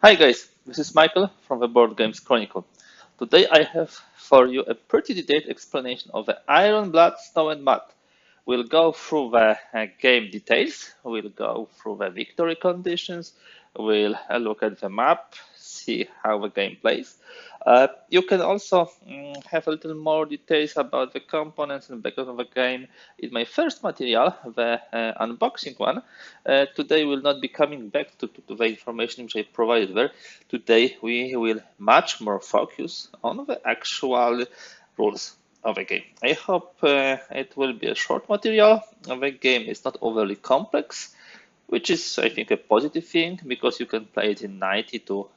Hi guys, this is Michael from the Board Games Chronicle. Today I have for you a pretty detailed explanation of the Iron Blood, Snow and Mud. We'll go through the game details, we'll go through the victory conditions, we'll look at the map, see how the game plays. You can also have a little more details about the components and background of the game in my first material, the unboxing one. Today we'll not be coming back to the information which I provided there. Today we will much more focus on the actual rules of the game. I hope it will be a short material. The game is not overly complex, which is, I think, a positive thing because you can play it in 90 to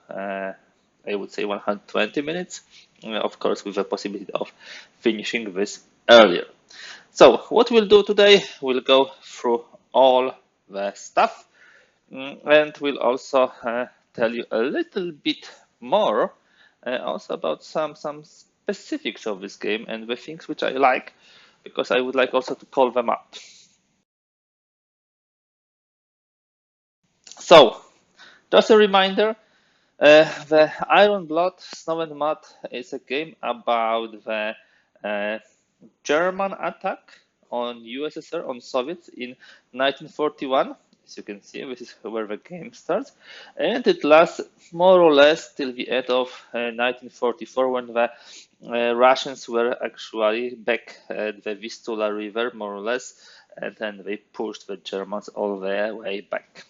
I would say 120 minutes, of course, with the possibility of finishing this earlier. So what we'll do today, we'll go through all the stuff and we'll also tell you a little bit more also about some specifics of this game and the things which I like, because I would like also to call them out. So, just a reminder, the Iron Blood, Snow and Mud is a game about the German attack on USSR, on Soviets in 1941. As you can see, this is where the game starts. And it lasts more or less till the end of 1944 when the Russians were actually back at the Vistula River, more or less, and then they pushed the Germans all the way back.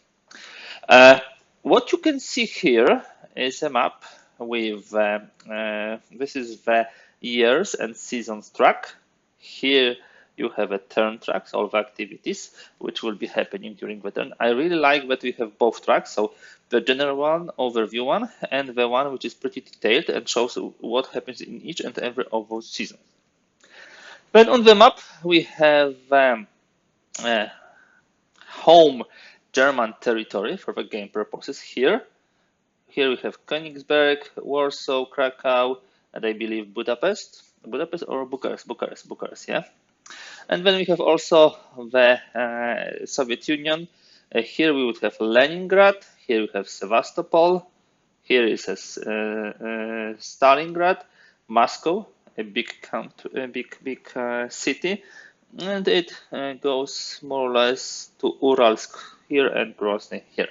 What you can see here is a map with this is the years and seasons track. Here you have a turn tracks, all the activities which will be happening during the turn. I really like that we have both tracks, so the general one, overview one, and the one which is pretty detailed and shows what happens in each and every of those seasons. Then on the map we have home German territory for the game purposes here. Here we have Königsberg, Warsaw, Krakow, and I believe Budapest. Budapest or Bucharest, yeah. And then we have also the Soviet Union. Here we would have Leningrad, here we have Sevastopol, here is Stalingrad, Moscow, a big country, a big city, and it goes more or less to Uralsk here and Grozny here.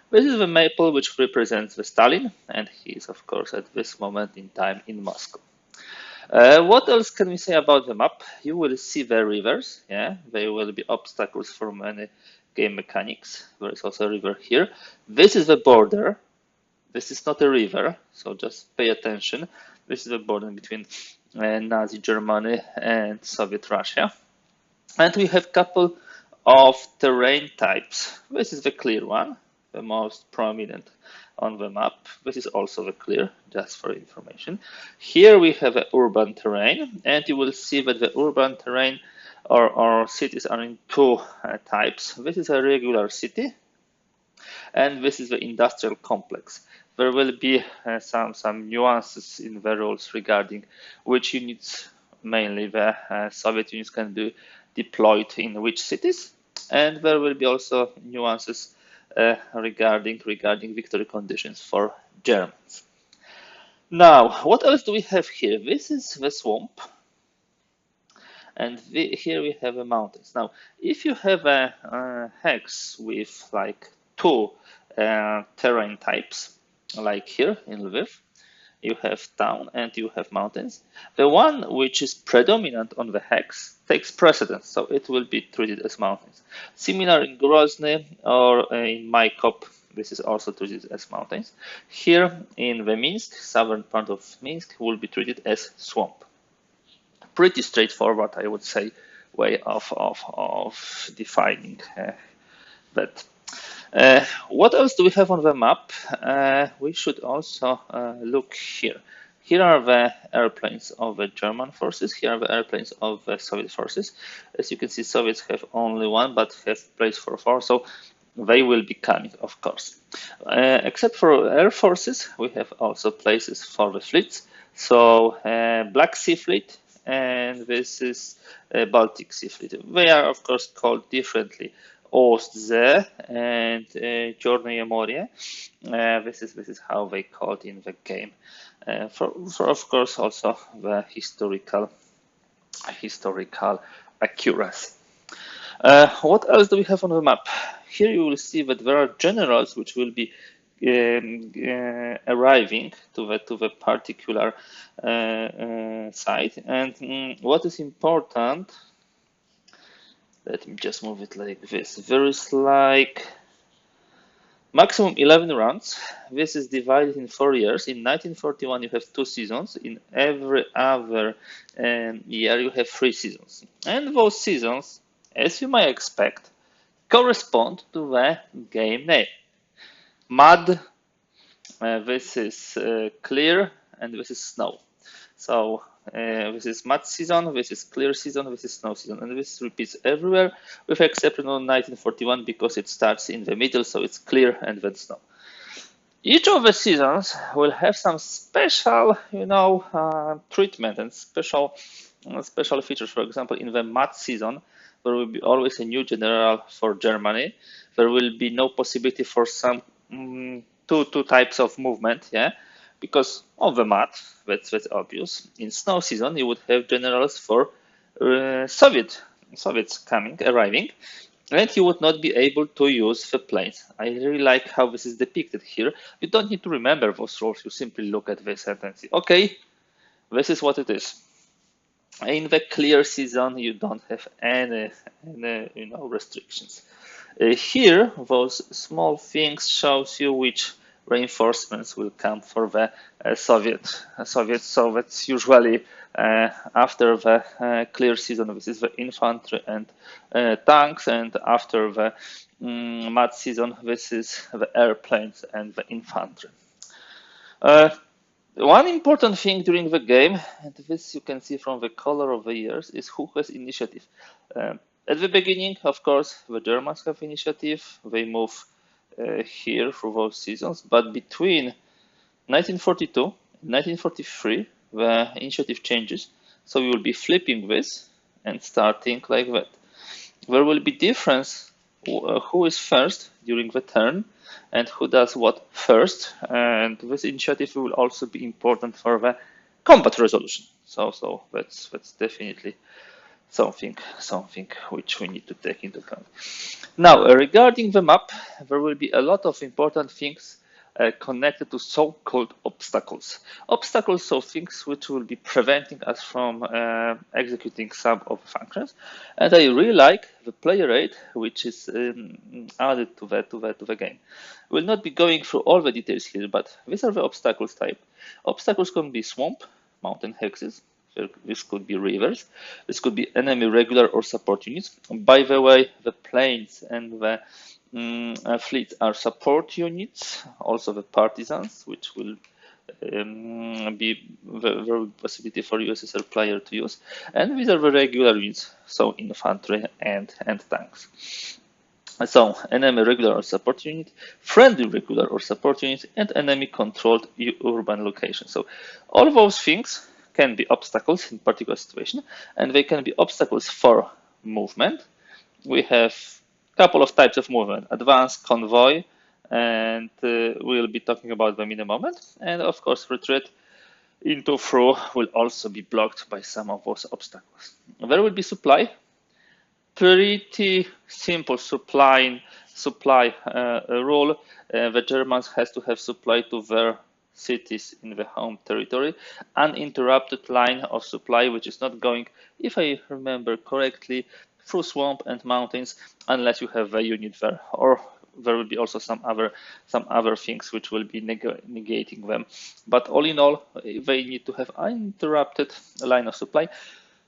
This is the maple which represents the Stalin, and he is of course at this moment in time in Moscow. What else can we say about the map? You will see the rivers, yeah, there will be obstacles for many game mechanics. There is also a river here. This is the border. This is not a river, so just pay attention. This is the border between Nazi Germany and Soviet Russia. And we have a couple of terrain types. This is the clear one, the most prominent on the map. This is also the clear, just for information. Here we have an urban terrain, and you will see that the urban terrain or cities are in two types. This is a regular city, and this is the industrial complex. There will be some nuances in the rules regarding which units, mainly the Soviet units, can be deployed in which cities, and there will be also nuances regarding victory conditions for Germans. Now, what else do we have here? This is the swamp, and here we have the mountains. Now, if you have a hex with like two terrain types, like here in Lviv, you have town and you have mountains. The one which is predominant on the hex takes precedence, so it will be treated as mountains. Similar in Grozny or in Maikop, this is also treated as mountains. Here in the Minsk, southern part of Minsk, will be treated as swamp. Pretty straightforward, I would say, way of defining that. What else do we have on the map? We should also look here. Here are the airplanes of the German forces. Here are the airplanes of the Soviet forces. As you can see, Soviets have only one, but have place for four, so they will be coming, of course. Except for air forces, we have also places for the fleets. So Black Sea Fleet, and this is Baltic Sea Fleet. They are, of course, called differently Ostze and Czarne Morje. This is how they called in the game. For of course also the historical accuracy. What else do we have on the map? Here you will see that there are generals which will be arriving to the particular site. And what is important, let me just move it like this. There is like maximum 11 rounds. This is divided in 4 years. In 1941, you have 2 seasons. In every other year, you have 3 seasons. And those seasons, as you might expect, correspond to the game name. Mud, this is clear, and this is snow. So this is mud season, this is clear season, this is snow season, and this repeats everywhere, with exception of 1941 because it starts in the middle, so it's clear and then snow. Each of the seasons will have some special, treatment and special features. For example, in the mud season, there will be always a new general for Germany. There will be no possibility for some two types of movement, yeah, because of the mud. That's obvious. In snow season, you would have generals for Soviets arriving, and you would not be able to use the planes. I really like how this is depicted here. You don't need to remember those rules. You simply look at this and see, okay, this is what it is. In the clear season, you don't have any restrictions. Here, those small things shows you which reinforcements will come for the Soviets. So that's usually after the clear season. This is the infantry and tanks, and after the mud season, this is the airplanes and the infantry. One important thing during the game, and this you can see from the color of the years, is who has initiative. At the beginning, of course, the Germans have initiative. They move here through those seasons. But between 1942 and 1943, the initiative changes. So we will be flipping this and starting like that. There will be difference who is first during the turn and who does what first. And this initiative will also be important for the combat resolution. So that's definitely something which we need to take into account. Now, regarding the map, there will be a lot of important things connected to so-called obstacles. Obstacles, so things which will be preventing us from executing some of the functions. And I really like the player aid, which is added to the game. We'll not be going through all the details here, but these are the obstacles type. Obstacles can be swamp, mountain hexes. This could be rivers. This could be enemy regular or support units. By the way, the planes and the fleet are support units. Also the partisans, which will be the possibility for USSR player to use. And these are the regular units, so infantry and tanks. So enemy regular or support unit, friendly regular or support unit, and enemy controlled urban location. So all those things can be obstacles in particular situation, and they can be obstacles for movement. We have a couple of types of movement: advance, convoy, and we'll be talking about them in a moment. And of course, retreat into through will also be blocked by some of those obstacles. There will be supply. Pretty simple supply rule. The Germans has to have supply to their cities in the home territory, uninterrupted line of supply, which is not going, if I remember correctly, through swamp and mountains, unless you have a unit there, or there will be also some other things which will be negating them. But all in all, they need to have uninterrupted line of supply.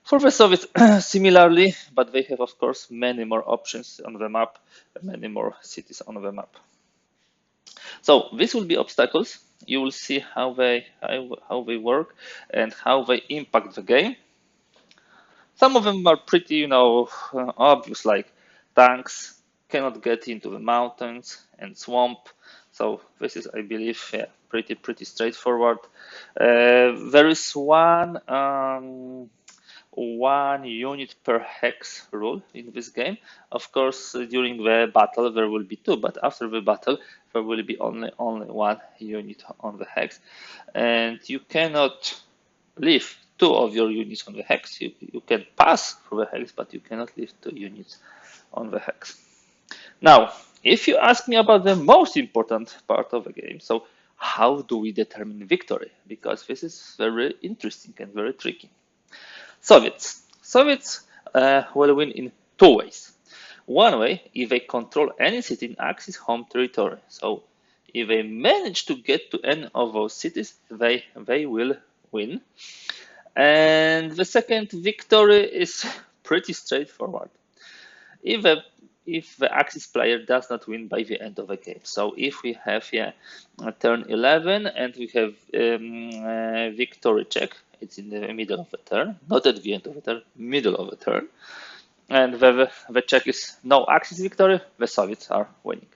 For the Soviets, similarly, but they have, of course, many more options on the map, many more cities on the map. So this will be obstacles. You will see how they work and how they impact the game. Some of them are pretty, obvious, like tanks cannot get into the mountains and swamp. So this is, I believe, pretty straightforward. There is one 1 unit per hex rule in this game. Of course, during the battle there will be 2, but after the battle there will be only 1 unit on the hex, and you cannot leave 2 of your units on the hex. You can pass through the hex, but you cannot leave 2 units on the hex. Now, if you ask me about the most important part of the game, so how do we determine victory? Because this is very interesting and very tricky. Soviets will win in 2 ways. One way, if they control any city in Axis home territory. So if they manage to get to any of those cities, they will win. And the second victory is pretty straightforward. If the Axis player does not win by the end of the game. So if we have here turn 11 and we have victory check, it's in the middle of the turn, not at the end of the turn, middle of the turn. And the check is no Axis victory, the Soviets are winning.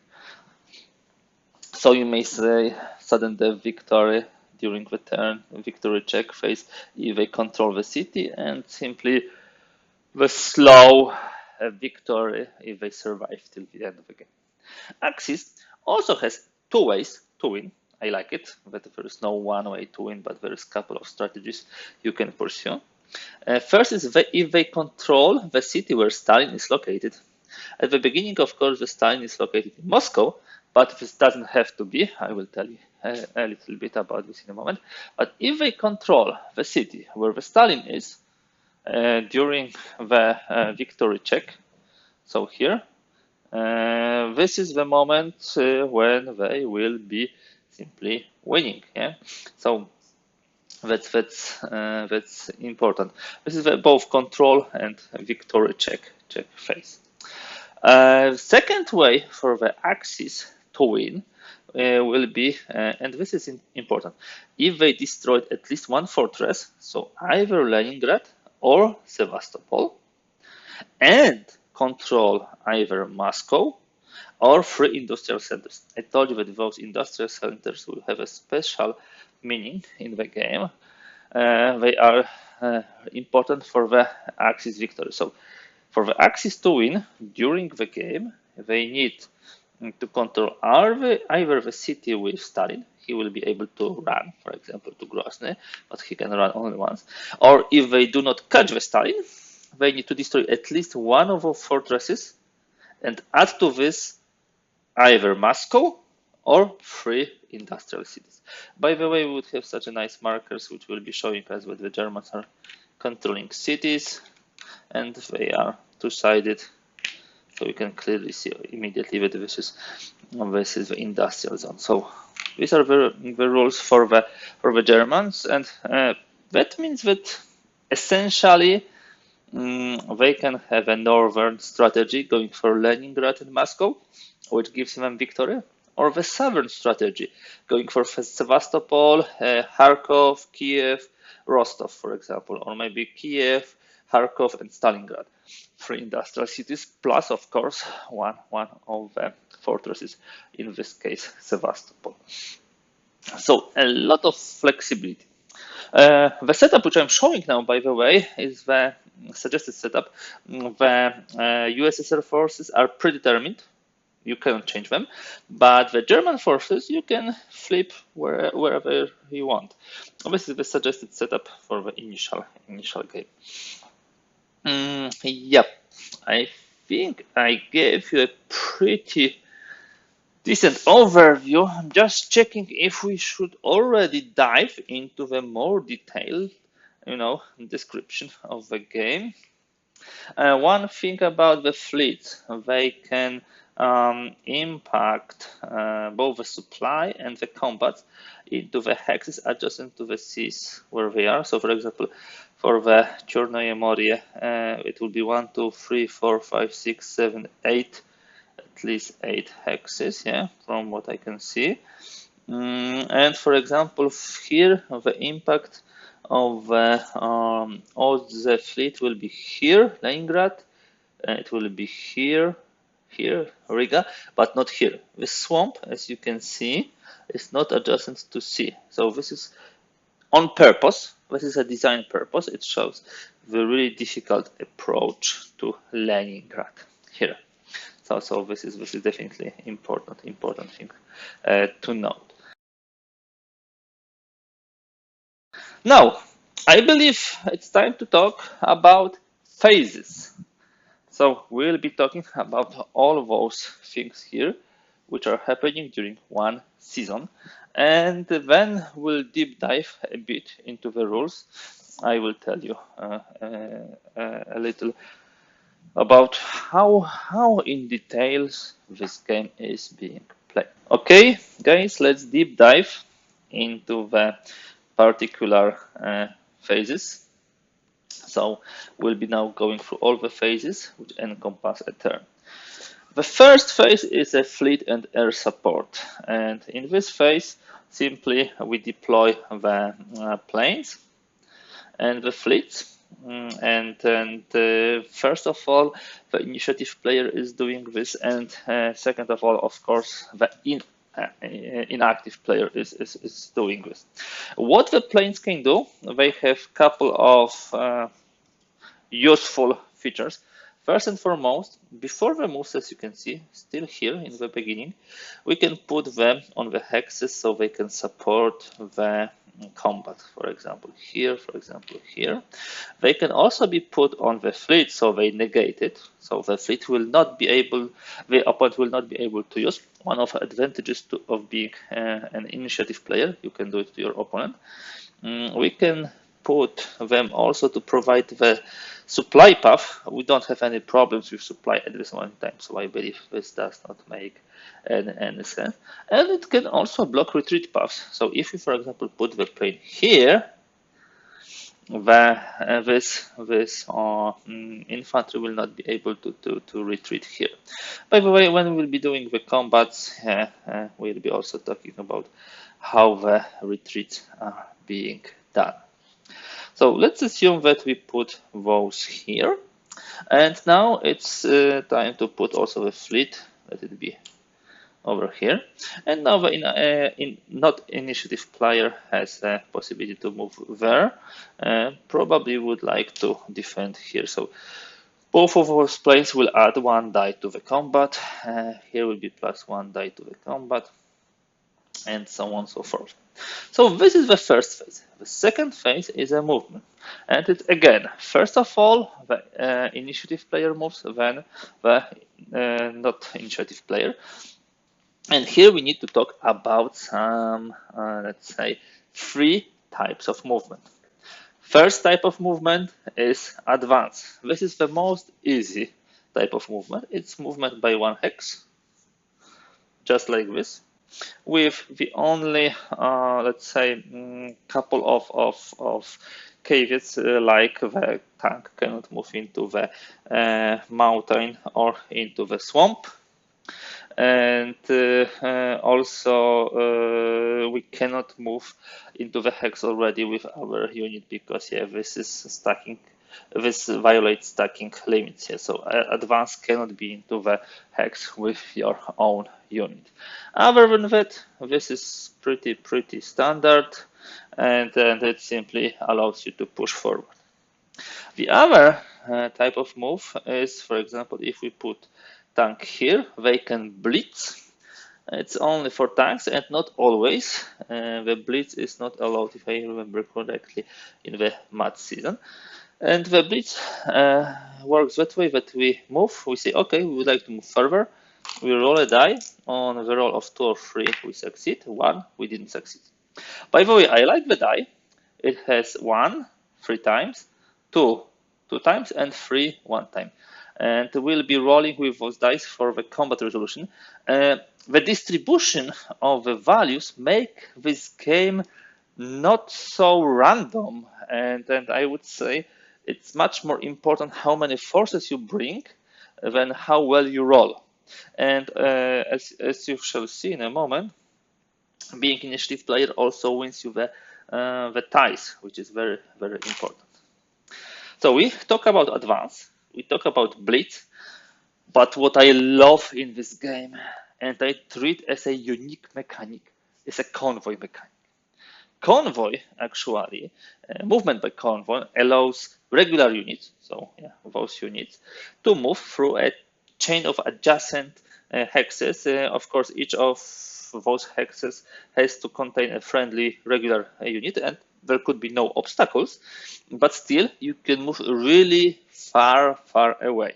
So you may say sudden death victory during the turn, victory check phase if they control the city, and simply the slow victory if they survive till the end of the game. Axis also has 2 ways to win. I like it, that there is no one way to win, but there is a couple of strategies you can pursue. First is if they control the city where Stalin is located. At the beginning, of course, the Stalin is located in Moscow, but this doesn't have to be. I will tell you a little bit about this in a moment. But if they control the city where the Stalin is during the victory check, so here, this is the moment when they will be simply winning. Yeah, so that's important. This is both control and victory check phase. Second way for the Axis to win will be, and this is important, if they destroyed at least 1 fortress, so either Leningrad or Sevastopol, and control either Moscow or 3 industrial centers. I told you that those industrial centers will have a special meaning in the game. They are important for the Axis victory. So for the Axis to win during the game, they need to control either the city with Stalin. He will be able to run, for example, to Grozny, but he can run only once. Or if they do not catch the Stalin, they need to destroy at least 1 of the fortresses and add to this either Moscow or 3 industrial cities. By the way, we would have such a nice markers which will be showing us that the Germans are controlling cities, and they are 2-sided, so you can clearly see immediately that this is the industrial zone. So these are the rules for the Germans, and that means that essentially they can have a northern strategy going for Leningrad and Moscow, which gives them victory, or the southern strategy going for Sevastopol, Kharkov, Kiev, Rostov, for example, or maybe Kiev, Kharkov, and Stalingrad. 3 industrial cities, plus, of course, one of the fortresses, in this case, Sevastopol. So a lot of flexibility. The setup which I'm showing now, by the way, is the suggested setup. The USSR forces are predetermined. You cannot change them, but the German forces you can flip wherever you want. This is the suggested setup for the initial game. Yep, I think I gave you a pretty decent overview. I'm just checking if we should already dive into the more detailed, description of the game. One thing about the fleet, they can impact both the supply and the combat into the hexes adjacent to the seas where they are. So, for example, for the Chornoye Morje, it will be 1, 2, 3, 4, 5, 6, 7, 8, at least 8 hexes, yeah, from what I can see. And for example, here the impact of the fleet will be here, Leningrad, it will be here, Riga, but not here. The swamp, as you can see, is not adjacent to sea. So this is on purpose. This is a design purpose. It shows the really difficult approach to Leningrad here. So this is definitely important thing to note. Now, I believe it's time to talk about phases. So we'll be talking about all of those things here, which are happening during one season. And then we'll deep dive a bit into the rules. I will tell you a little about how in details this game is being played. Okay, guys, let's deep dive into the particular phases. So we'll be now going through all the phases which encompass a turn. The first phase is a fleet and air support, and in this phase simply we deploy the planes and the fleets. First of all, the initiative player is doing this, and second of all, of course, the inactive player is doing this. What the planes can do, they have a couple of useful features. First and foremost, before the moves, as you can see, still here in the beginning, we can put them on the hexes so they can support the combat. For example, here, for example, here. They can also be put on the fleet so they negate it. So the fleet will not be able, the opponent will not be able to use. One of the advantages of being an initiative player, you can do it to your opponent. We can put them also to provide the supply path. We don't have any problems with supply at this moment in time, so I believe this does not make any sense. And it can also block retreat paths. So if you, for example, put the plane here, this infantry will not be able to retreat here. By the way, when we'll be doing the combats, we'll be also talking about how the retreats are being done. So let's assume that we put those here. And now it's time to put also the fleet. Let it be over here. And now the not initiative player has the possibility to move there. Probably would like to defend here. So both of those planes will add 1 die to the combat. Here will be +1 die to the combat, and so on and so forth. So this is the first phase. The second phase is a movement. And it's again, first of all, the initiative player moves, then the not initiative player. And here we need to talk about some, let's say, 3 types of movement. First type of movement is advance. This is the most easy type of movement. It's movement by 1 hex, just like this, with the only, let's say, couple of caveats, like the tank cannot move into the mountain or into the swamp. And also we cannot move into the hex already with our unit because this is stacking. This violates stacking limits here. So advance cannot be into the hex with your own unit. Other than that, this is pretty standard, and it simply allows you to push forward. The other type of move is, for example, if we put tank here, they can blitz. It's only for tanks and not always. The blitz is not allowed, if I remember correctly, in the match season. And the blitz works that way that we move. We say, okay, we would like to move further. We roll a die. On the roll of 2 or 3, we succeed. 1, we didn't succeed. By the way, I like the die. It has 1, 3 times, 2, 2 times, and 3, 1 time. And we'll be rolling with those dice for the combat resolution. The distribution of the values make this game not so random, and I would say it's much more important how many forces you bring than how well you roll. And as you shall see in a moment, being initiative player also wins you the ties, which is very important. So we talk about advance, we talk about blitz, but what I love in this game, and I treat as a unique mechanic, is a convoy mechanic. Convoy, actually, movement by convoy allows regular units, so yeah, those units, to move through a chain of adjacent hexes. Of course, each of those hexes has to contain a friendly regular unit, and there could be no obstacles, but still you can move really far away.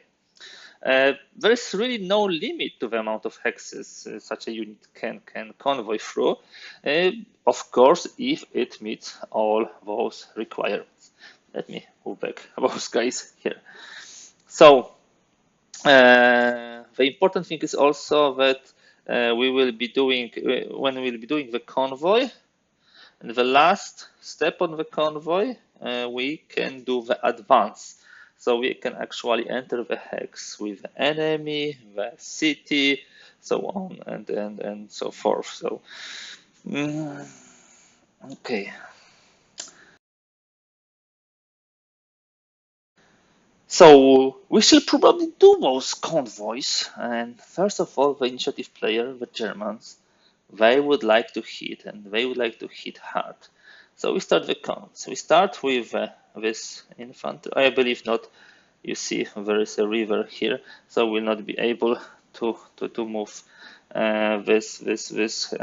There is really no limit to the amount of hexes such a unit can convoy through, of course, if it meets all those requirements. Let me move back those guys here. So the important thing is also that we will be doing when we will be doing the convoy, and the last step on the convoy, we can do the advance. So we can actually enter the hex with the enemy, the city, so on and so forth. So, okay. So we shall probably do those convoys. And first of all, the initiative player, the Germans, they would like to hit, and they would like to hit hard. So we start the counts. We start with this infantry. I believe not. You see, there is a river here, so we'll not be able to move this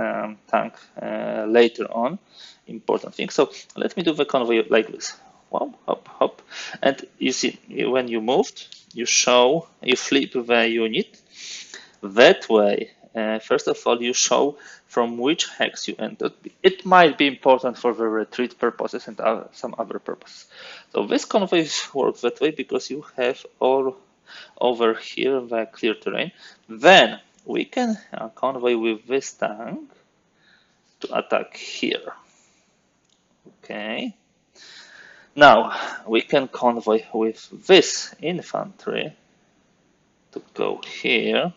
tank later on. Important thing. So let me do the convoy like this. Hop, hop, hop. And you see, when you moved, you flip the unit. That way, first of all, you show from which hex you entered. It might be important for the retreat purposes and some other purposes. So this convoy works that way because you have all over here the clear terrain. Then we can convoy with this tank to attack here. Okay. Now we can convoy with this infantry to go here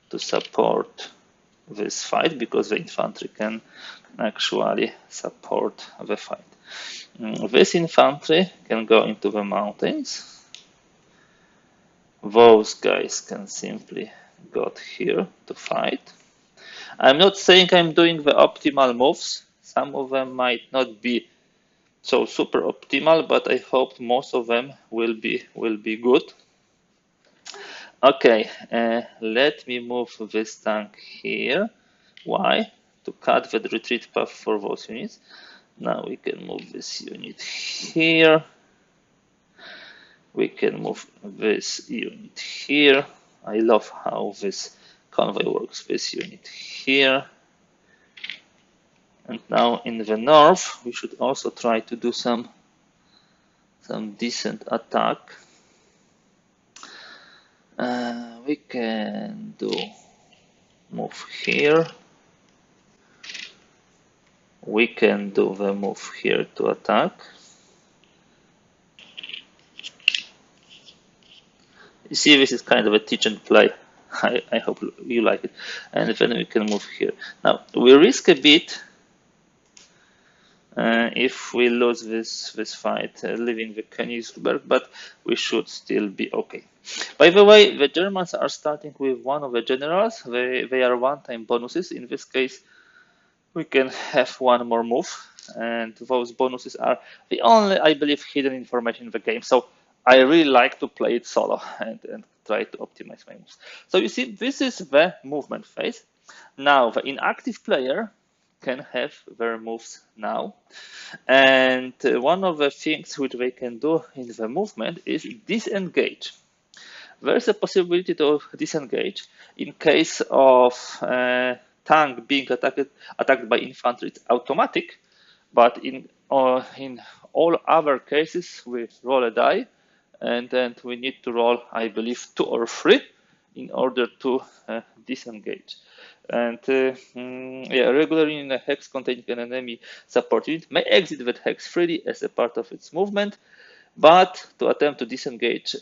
to support this fight, because the infantry can actually support the fight. This infantry can go into the mountains. Those guys can simply go here to fight. I'm not saying I'm doing the optimal moves. Some of them might not be so super optimal, but I hope most of them will be good. Okay, let me move this tank here. Why? To cut the retreat path for those units. Now we can move this unit here. We can move this unit here. I love how this convoy works. This unit here. And now in the north, we should also try to do some decent attack. We can move here. We can do the move here to attack. You see, this is kind of a teach and play. I hope you like it. And then we can move here. Now, we risk a bit if we lose this fight, leaving the Königsberg, but we should still be okay. By the way, the Germans are starting with one of the generals. They are one-time bonuses. In this case, we can have one more move, and those bonuses are the only, I believe, hidden information in the game. So I really like to play it solo and try to optimize my moves. So you see, this is the movement phase. Now the inactive player can have their moves now, and one of the things which they can do in the movement is disengage. There's a possibility to disengage in case of tank being attacked by infantry. It's automatic, but in all other cases we roll a die, and then we need to roll, I believe, 2 or 3 in order to disengage. And yeah, regularly in a hex containing an enemy support unit may exit that hex freely as a part of its movement, but to attempt to disengage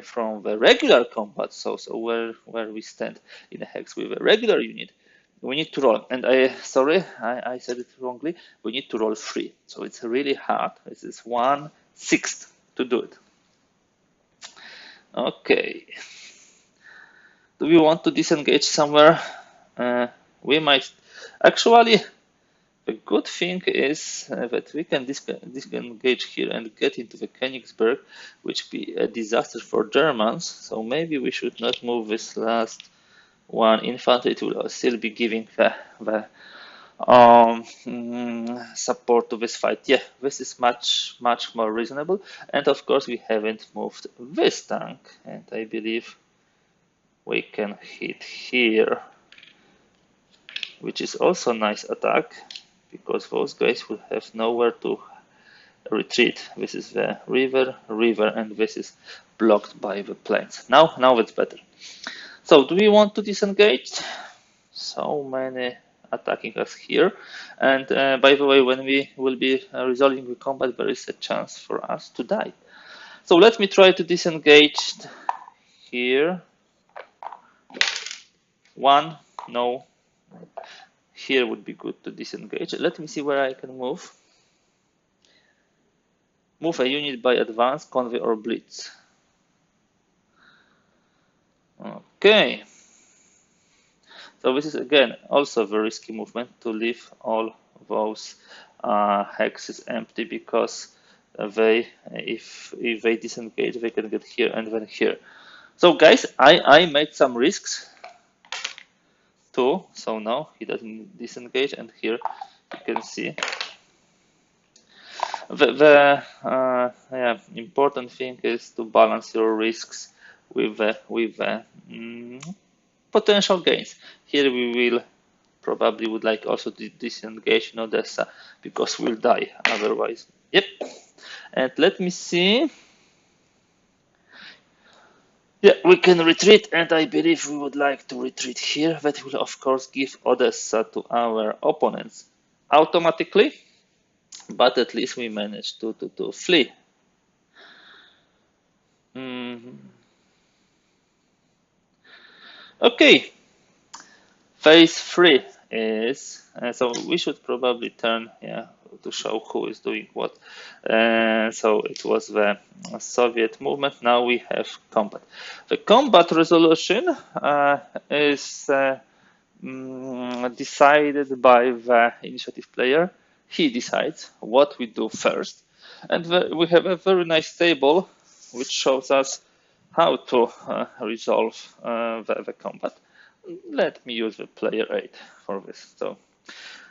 from the regular combat, so where we stand in a hex with a regular unit, we need to roll. And I said it wrongly. We need to roll 3, so it's really hard. This is 1/6 to do it. Okay. Do we want to disengage somewhere? We might actually. The good thing is that we can disengage here and get into the Königsberg, which be a disaster for Germans. So maybe we should not move this last one infantry. It will still be giving the support to this fight. Yeah, this is much more reasonable. And of course, we haven't moved this tank, and I believe we can hit here, which is also a nice attack, because those guys will have nowhere to retreat. This is the river, and this is blocked by the plains. Now it's better. So do we want to disengage? So many attacking us here. And by the way, when we will be resolving the combat, there is a chance for us to die. So let me try to disengage here. One, no. Here would be good to disengage. Let me see where I can move. Move a unit by advance, convoy, or blitz. Okay. So this is again also a very risky movement to leave all those hexes empty, because they, if they disengage, they can get here and then here. So guys, I made some risks too. So now he doesn't disengage, and here you can see the important thing is to balance your risks with potential gains. Here we will probably would like also to disengage in Odessa, because we'll die otherwise. Yep. And let me see. Yeah, we can retreat, and I believe we would like to retreat here. That will of course give Odessa to our opponents automatically, but at least we managed to flee. Okay, phase 3 is, so we should probably turn, to show who is doing what. So it was the Soviet movement. Now we have combat. The combat resolution is decided by the initiative player. He decides what we do first, and we have a very nice table which shows us how to resolve the combat. Let me use the player 8 for this. So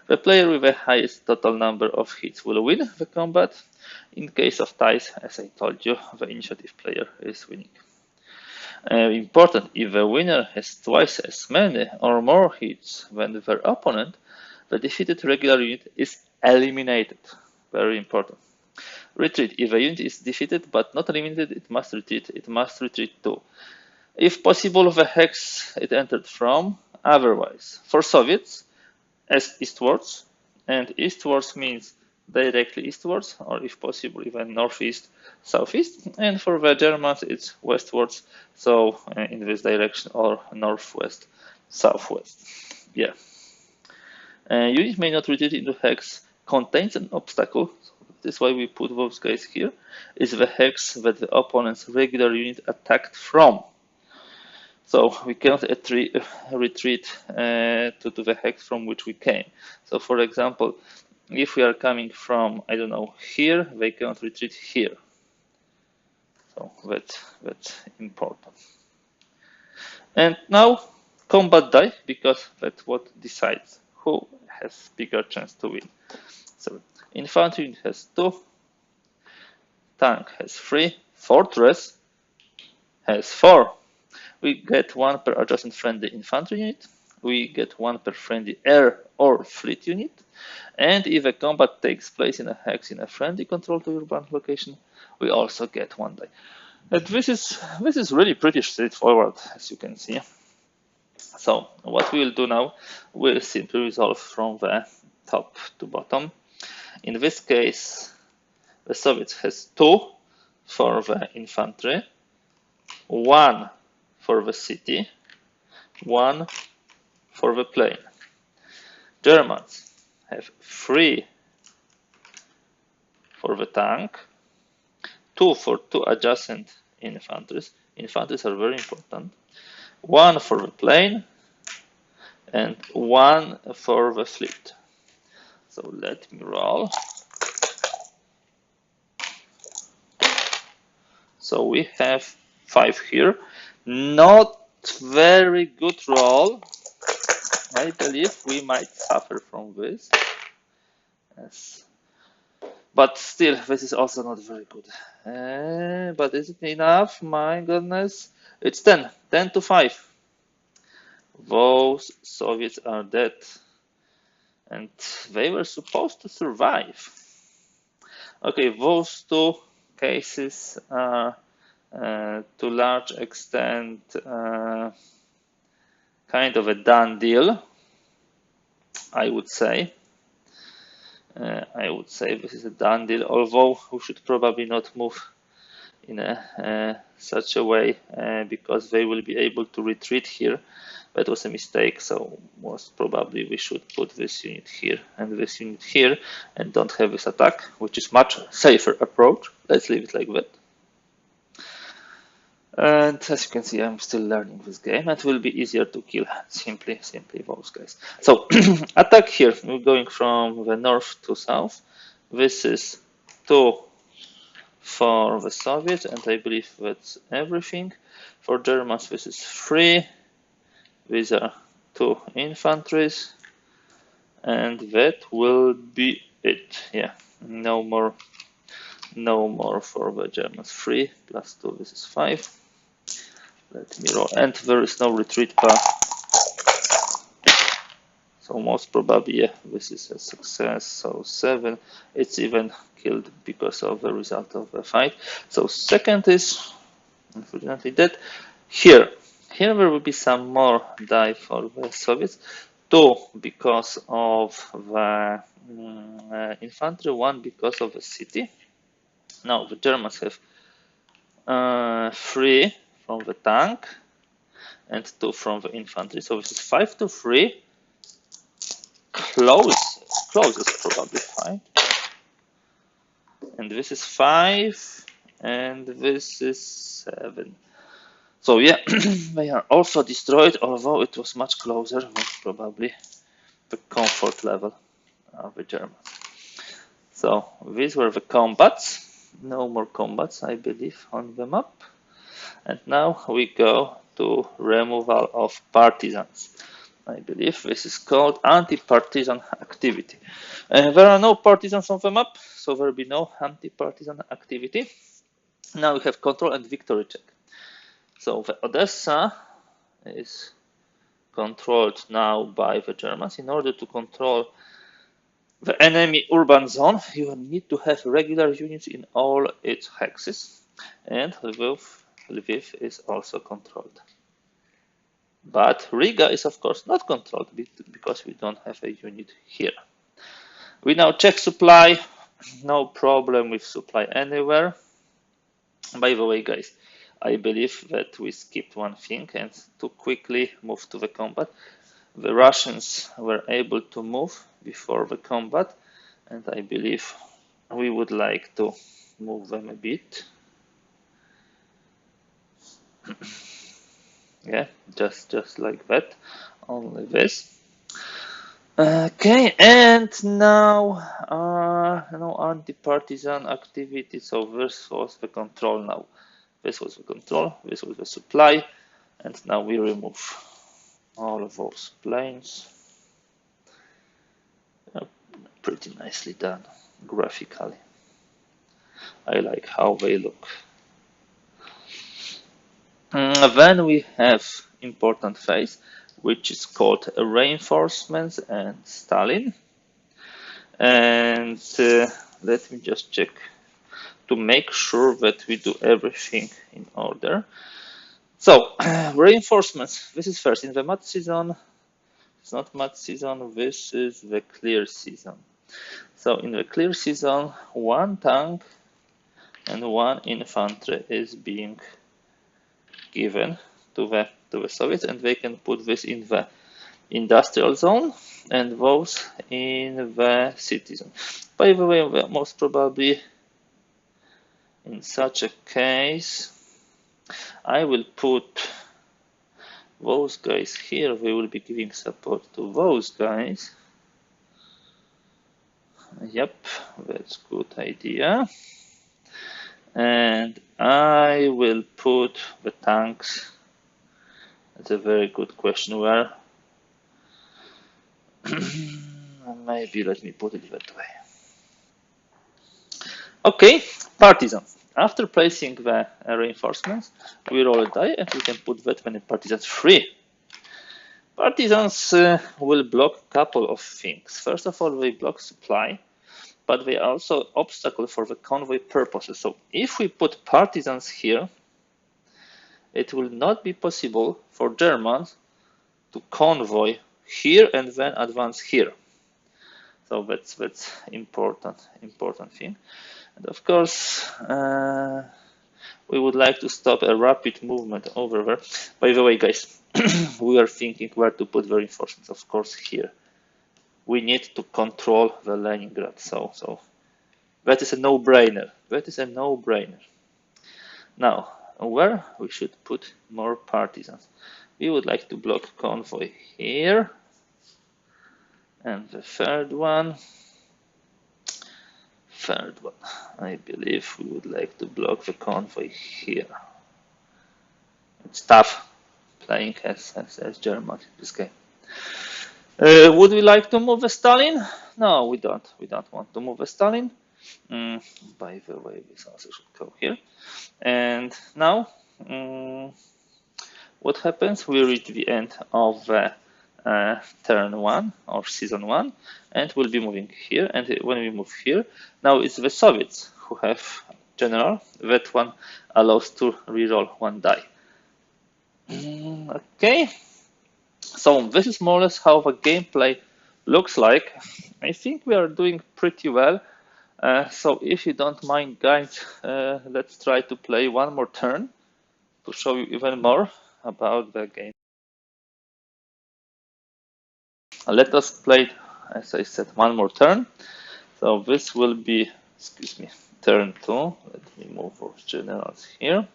the player with the highest total number of hits will win the combat. In case of ties, as I told you, the initiative player is winning. Important, if the winner has twice as many or more hits than their opponent, the defeated regular unit is eliminated. Very important. Retreat. If a unit is defeated but not eliminated, it must retreat. It must retreat too. If possible, the hex it entered from. Otherwise, for Soviets, as eastwards, and eastwards means directly eastwards, or if possible, even northeast, southeast. And for the Germans, it's westwards, so in this direction, or northwest, southwest. Yeah. Unit may not retreat into hex contains an obstacle. This is why we put those guys here. Is the hex that the opponent's regular unit attacked from. So we cannot retreat to the hex from which we came. So for example, if we are coming from, I don't know, here, they cannot retreat here. So that's important. And now combat die, because that's what decides who has bigger chance to win. So infantry has 2, tank has 3, fortress has 4. We get 1 per adjacent friendly infantry unit. We get 1 per friendly air or fleet unit. And if a combat takes place in a hex in a friendly control to urban location, we also get 1 die. And this is really pretty straightforward, as you can see. So what we will do now, we'll simply resolve from the top to bottom. In this case, the Soviets has 2 for the infantry, 1 for the city, 1 for the plain. Germans have 3 for the tank, 2 for 2 adjacent infantries. Infantries are very important. 1 for the plain, and 1 for the fleet. So let me roll. So we have 5 here. Not very good roll. I believe we might suffer from this. Yes. But still, this is also not very good. But is it enough? My goodness. It's 10. 10 to 5. Those Soviets are dead. And they were supposed to survive. Okay, those two cases are to large extent kind of a done deal, I would say. I would say this is a done deal, although we should probably not move in such a way because they will be able to retreat here. That was a mistake, so most probably we should put this unit here and this unit here and don't have this attack, which is much safer approach. Let's leave it like that. And as you can see, I'm still learning this game. It will be easier to kill simply those guys. So attack here. We're going from the north to south. This is 2 for the Soviets, and I believe that's everything. For Germans, this is 3. These are 2 infantries, and that will be it. Yeah, no more for the Germans. 3 plus 2. This is 5. Let me roll, and there is no retreat path. So most probably, yeah, this is a success. So 7. It's even killed because of the result of the fight. So second is unfortunately dead. Here there will be some more die for the Soviets. 2 because of the infantry. 1 because of the city. Now the Germans have 3 from the tank and 2 from the infantry. So this is 5 to 3. Close is probably 5. And this is 5. And this is 7. So yeah, they are also destroyed, although it was much closer, most probably the comfort level of the Germans. So these were the combats. No more combats, I believe, on the map. And now we go to removal of partisans. I believe this is called anti-partisan activity. There are no partisans on the map, so there will be no anti-partisan activity. Now we have control and victory check. So the Odessa is controlled now by the Germans. In order to control the enemy urban zone, you need to have regular units in all its hexes. And Lviv is also controlled. But Riga is of course not controlled because we don't have a unit here. We now check supply. No problem with supply anywhere. By the way, guys, I believe that we skipped one thing and to quickly move to the combat. The Russians were able to move before the combat, and I believe we would like to move them a bit. Yeah, just like that, only this. Okay, and now no anti-partisan activity. So this was the control now. This was the control, this was the supply, and now we remove all of those planes. Pretty nicely done graphically. I like how they look. Then we have important phase, which is called reinforcements and Stalin. And let me just check to make sure that we do everything in order. So reinforcements, this is first in the mud season. It's not mud season, this is the clear season. So in the clear season, 1 tank and 1 infantry is being given to the Soviets, and they can put this in the industrial zone and those in the city zone. By the way, most probably in such a case, I will put those guys here. They will be giving support to those guys. Yep, that's good idea. And I will put the tanks. That's a very good question. Where? Maybe let me put it that way. Okay, partisans. After placing the reinforcements, we roll a die and we can put that many partisans free. Partisans will block a couple of things. First of all, they block supply, but they are also obstacle for the convoy purposes. So if we put partisans here, it will not be possible for Germans to convoy here and then advance here. So that's important thing. And of course, we would like to stop a rapid movement over there. By the way, guys, we are thinking where to put the reinforcements. Of course, here. We need to control the Leningrad. So that is a no-brainer. That is a no-brainer. Now, where we should put more partisans? We would like to block convoy here. And the third one, I believe we would like to block the convoy here. It's tough playing as German in this game. Would we like to move the Stalin? No, we don't. We don't want to move the Stalin. By the way, this also should go here. And now, what happens? We reach the end of turn 1 or season 1, and we'll be moving here. And when we move here, now it's the Soviets who have general. That one allows to reroll one die. Okay, so this is more or less how the gameplay looks like. I think we are doing pretty well. So if you don't mind, guys, let's try to play one more turn to show you even more about the game. Let us play, as I said, one more turn. So this will be, excuse me, turn 2. Let me move our generals here.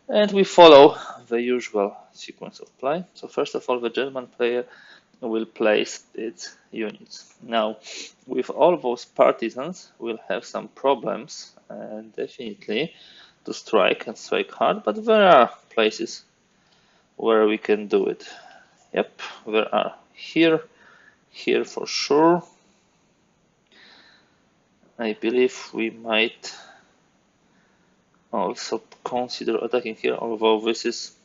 And we follow the usual sequence of play. So first of all, the German player will place its units. Now, with all those partisans, we'll have some problems, definitely, to strike and strike hard, but there are places where we can do it. Yep, there are here for sure. I believe we might also consider attacking here, although this is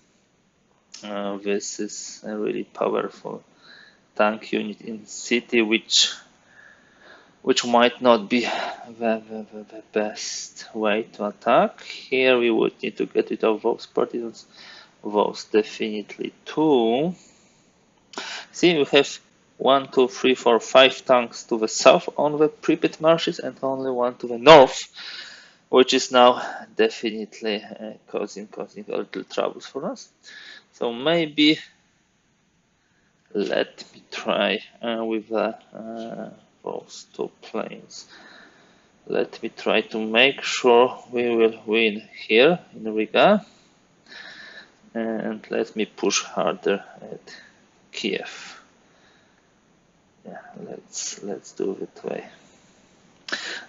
a really powerful tank unit in city, which might not be the best way to attack. Here we would need to get rid of those partisans, those definitely two. See, we have 1, 2, 3, 4, 5 tanks to the south on the Pripyat marshes and only one to the north, which is now definitely causing a little troubles for us. So maybe let me try with those two planes. Let me try to make sure we will win here in Riga, and let me push harder at Kiev. Yeah, let's do it that way.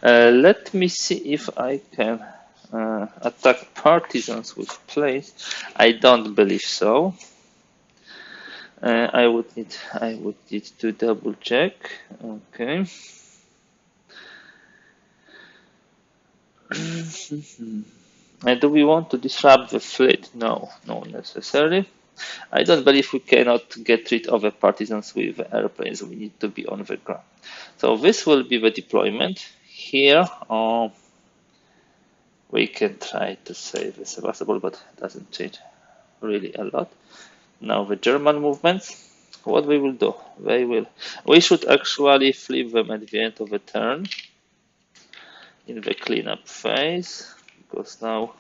Let me see if I can attack partisans with planes. I don't believe so. I would need to double check. Okay. Do we want to disrupt the fleet? No, not necessarily. I don't believe we cannot get rid of the partisans with airplanes. We need to be on the ground. So this will be the deployment. Here, we can try to save the Sevastopol, but it doesn't change really a lot. Now the German movements, what we will do? We should actually flip them at the end of the turn in the cleanup phase, because now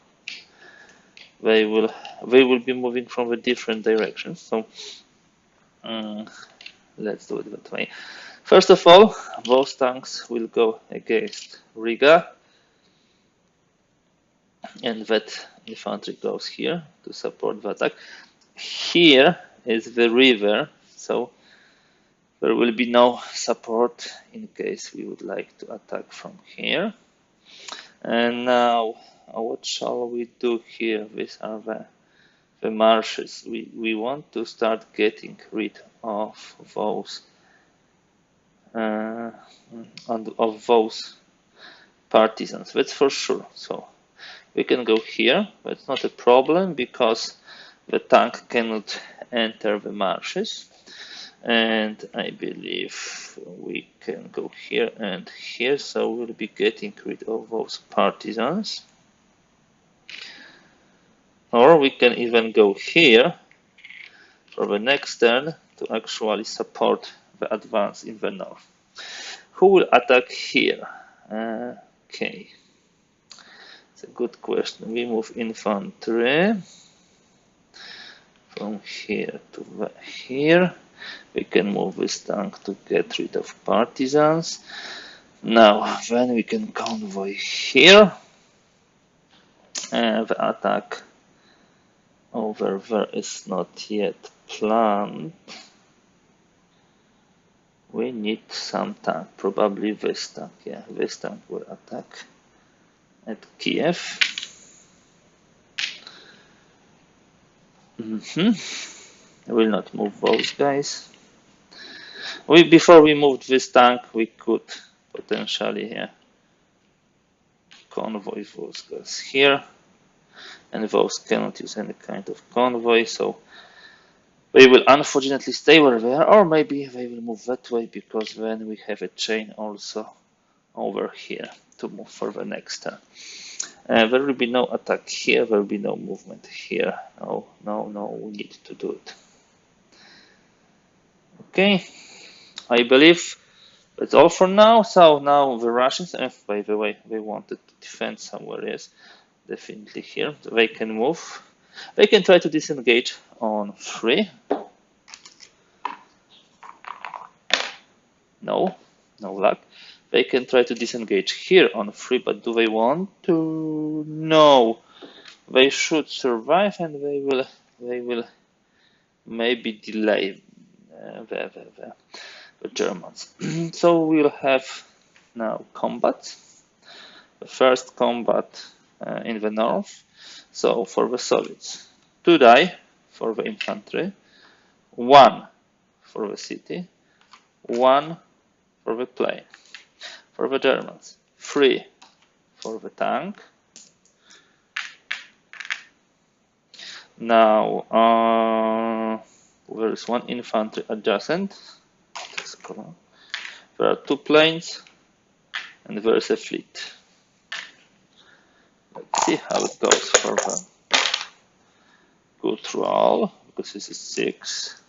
they will be moving from the different directions. So let's do it that way. First of all, those tanks will go against Riga, and that infantry goes here to support the attack. Here is the river, so There will be no support in case we would like to attack from here. And now, what shall we do here? These are the marshes. We want to start getting rid of those partisans. That's for sure. So we can go here. That's not a problem because the tank cannot enter the marshes. And I believe we can go here and here, so we'll be getting rid of those partisans. Or we can even go here for the next turn to actually support the advance in the north. Who will attack here? Okay, it's a good question. We move infantry from here to here. We can move this tank to get rid of partisans. Now, then we can convoy here. The attack over there is not yet planned. We need some tank, probably this tank. Yeah, this tank will attack at Kiev. I will not move those guys. Before we moved this tank, we could potentially convoy those guys here, and those cannot use any kind of convoy, so they will unfortunately stay where they are, or maybe they will move that way because then we have a chain also over here to move for the next turn. There will be no attack here, there will be no movement here. No, we need to do it. Okay, I believe that's all for now. So now the Russians, by the way, they wanted to defend somewhere, yes, definitely here. They can move. They can try to disengage on 3. No luck. They can try to disengage here on 3, but do they want to? No. They should survive, and they will maybe delay the Germans. So we'll have now combat. The first combat in the north. So for the Soviets, 2 die for the infantry, 1 for the city, 1 for the plane. For the Germans, 3 for the tank. Now there is 1 infantry adjacent. There are 2 planes, and there is a fleet. Let's see how it goes for the good roll, because this is 6.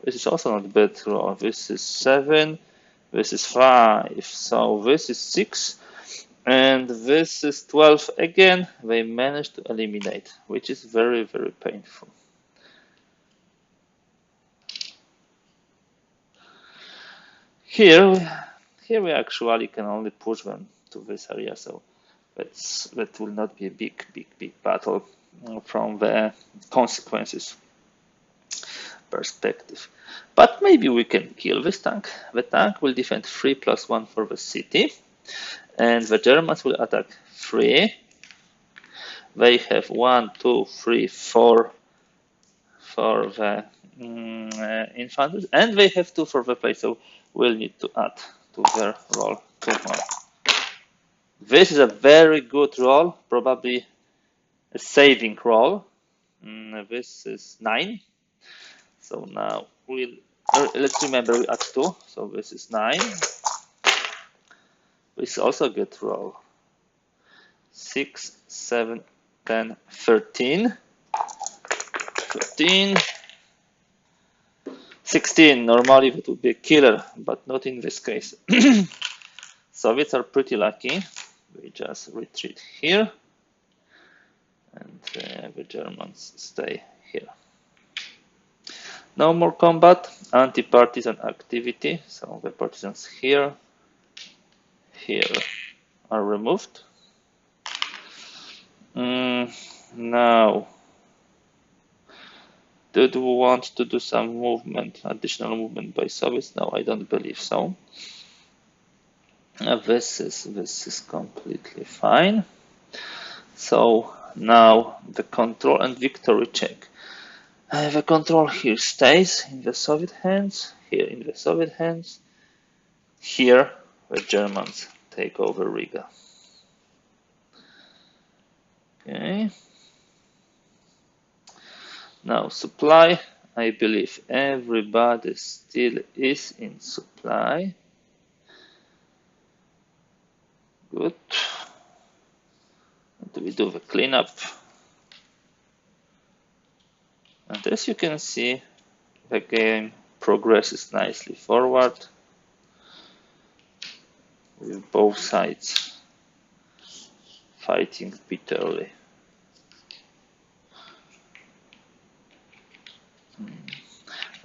This is also not a bad roll. This is 7. This is 5. So this is 6. And this is 12 again. They managed to eliminate, which is very, very painful. Here we actually can only push them to this area, so that will not be a big battle from the consequences perspective. But maybe we can kill this tank. The tank will defend 3 + 1 for the city, and the Germans will attack 3. They have 1, 2, 3, 4 for the infantry, and they have 2 for the plane, so we'll need to add to their roll 2 more. This is a very good roll, probably a saving roll. This is 9. So now let's remember we add 2, so this is 9. This is also a good roll. 6, 7, 10, 13. 13. 16. Normally it would be a killer, but not in this case. Soviets are pretty lucky. We just retreat here, and the Germans stay here. No more combat, anti-partisan activity. So the partisans here are removed. Now did want to do some movement, additional movement by Soviets? No, I don't believe so. This is completely fine. So now the control and victory check. The control here stays in the Soviet hands, here in the Soviet hands. Here the Germans take over Riga. Okay. Now supply. I believe everybody still is in supply. Good. And we do the cleanup. And as you can see, the game progresses nicely forward with both sides fighting bitterly.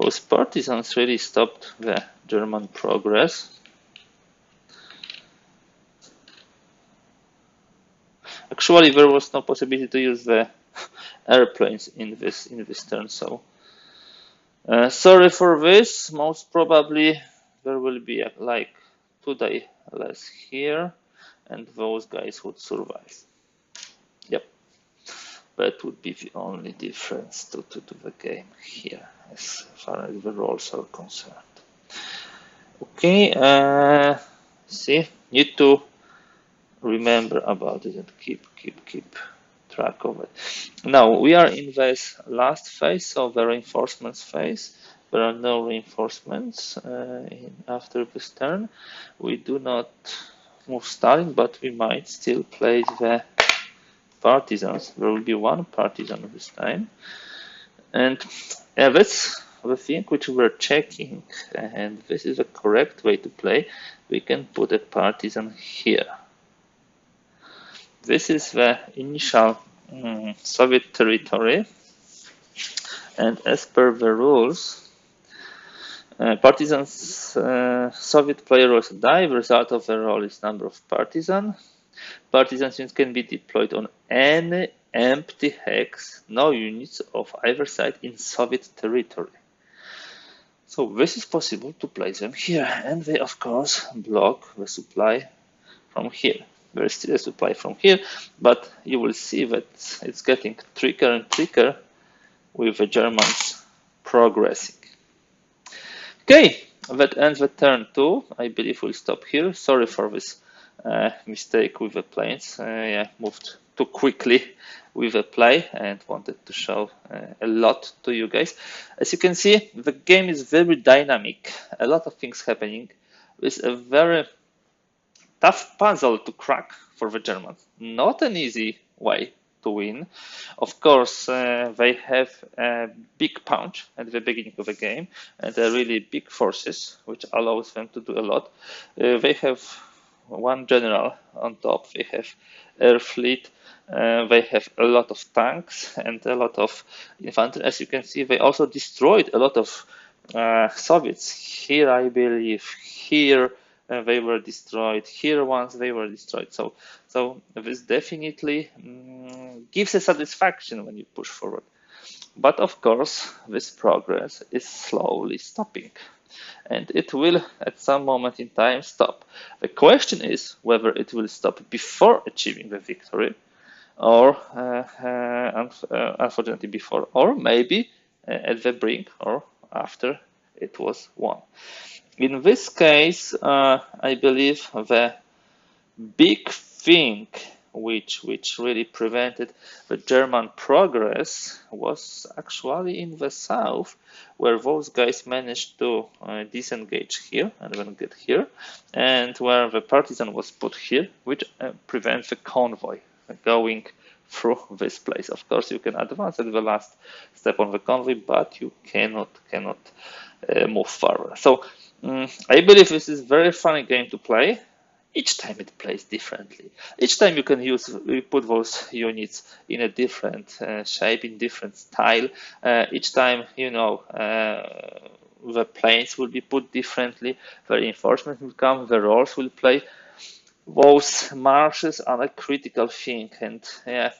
Those partisans really stopped the German progress. Actually, there was no possibility to use the airplanes in this turn, so sorry for this. Most probably there will be like 2 days less here, and those guys would survive. Yep, that would be the only difference to the game here, as far as the roles are concerned. Okay, see, need to remember about it and keep track of it. Now we are in this last phase, so the reinforcements phase. There are no reinforcements after this turn. We do not move Stalin, but we might still place the partisans. There will be 1 partisan this time, and that's the thing which we're checking, and this is the correct way to play. We can put a partisan here. This is the initial Soviet territory, and as per the rules, partisans, Soviet player was die. The result of the roll is number of partisans. Partisans units can be deployed on any empty hex, no units of either side in Soviet territory. So this is possible to place them here, and they of course block the supply from here. There is still a supply from here, but you will see that it's getting trickier and trickier with the Germans progressing. Okay, that ends the turn 2. I believe we'll stop here. Sorry for this mistake with the planes. I moved too quickly with the play and wanted to show a lot to you guys. As you can see, the game is very dynamic. A lot of things happening. It's a very tough puzzle to crack for the Germans. Not an easy way to win. Of course, they have a big punch at the beginning of the game and a really big forces, which allows them to do a lot. They have 1 general on top. They have air fleet. They have a lot of tanks and a lot of infantry. As you can see, they also destroyed a lot of Soviets. Here, I believe, here they were destroyed. Here once they were destroyed. So this definitely gives a satisfaction when you push forward. But of course, this progress is slowly stopping, and it will at some moment in time stop. The question is whether it will stop before achieving the victory, or unfortunately before, or maybe at the brink, or after it was won. In this case, I believe the big thing which really prevented the German progress was actually in the south, where those guys managed to disengage here and then get here, and where the partisan was put here, which prevents the convoy going through this place. Of course, you can advance at the last step on the convoy, but you cannot move further. So I believe this is a very funny game to play. Each time it plays differently. Each time you can put those units in a different shape, in different style. Each time, the planes will be put differently. The reinforcement will come. The roles will play. Those marshes are a critical thing, and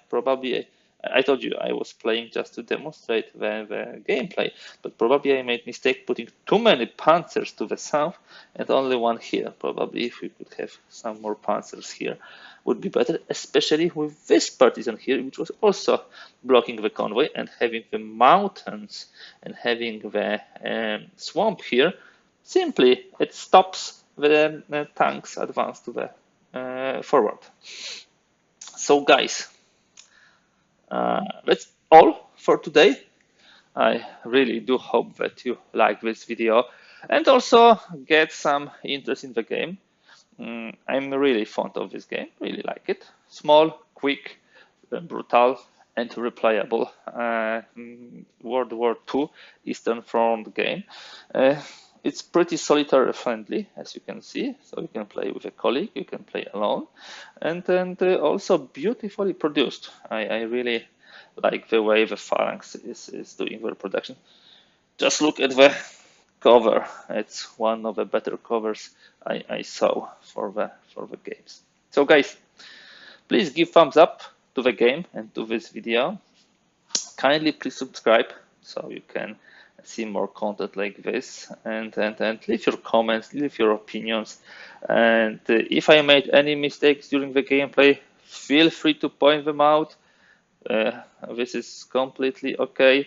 probably I told you I was playing just to demonstrate the gameplay, but probably I made mistake putting too many panzers to the south and only one here. Probably if we could have some more panzers here would be better, especially with this partisan here, which was also blocking the convoy, and having the mountains and having the swamp here. Simply, it stops the tanks advance to the forward. So guys, that's all for today. I really do hope that you like this video and also get some interest in the game. I'm really fond of this game, really like it. Small, quick, brutal, and replayable. World War II Eastern Front game. It's pretty solitary friendly, as you can see. So you can play with a colleague, you can play alone, and also beautifully produced. I really like the way the Phalanx is doing their production. Just look at the cover. It's one of the better covers I saw for the games. So guys, please give thumbs up to the game and to this video. Kindly please subscribe so you can see more content like this, and leave your comments, leave your opinions, and if I made any mistakes during the gameplay, feel free to point them out. This is completely okay. I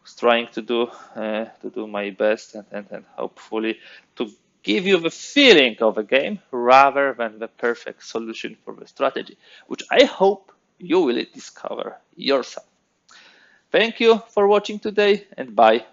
was trying to do my best, and hopefully to give you the feeling of a game rather than the perfect solution for the strategy, which I hope you will discover yourself. Thank you for watching today, and bye.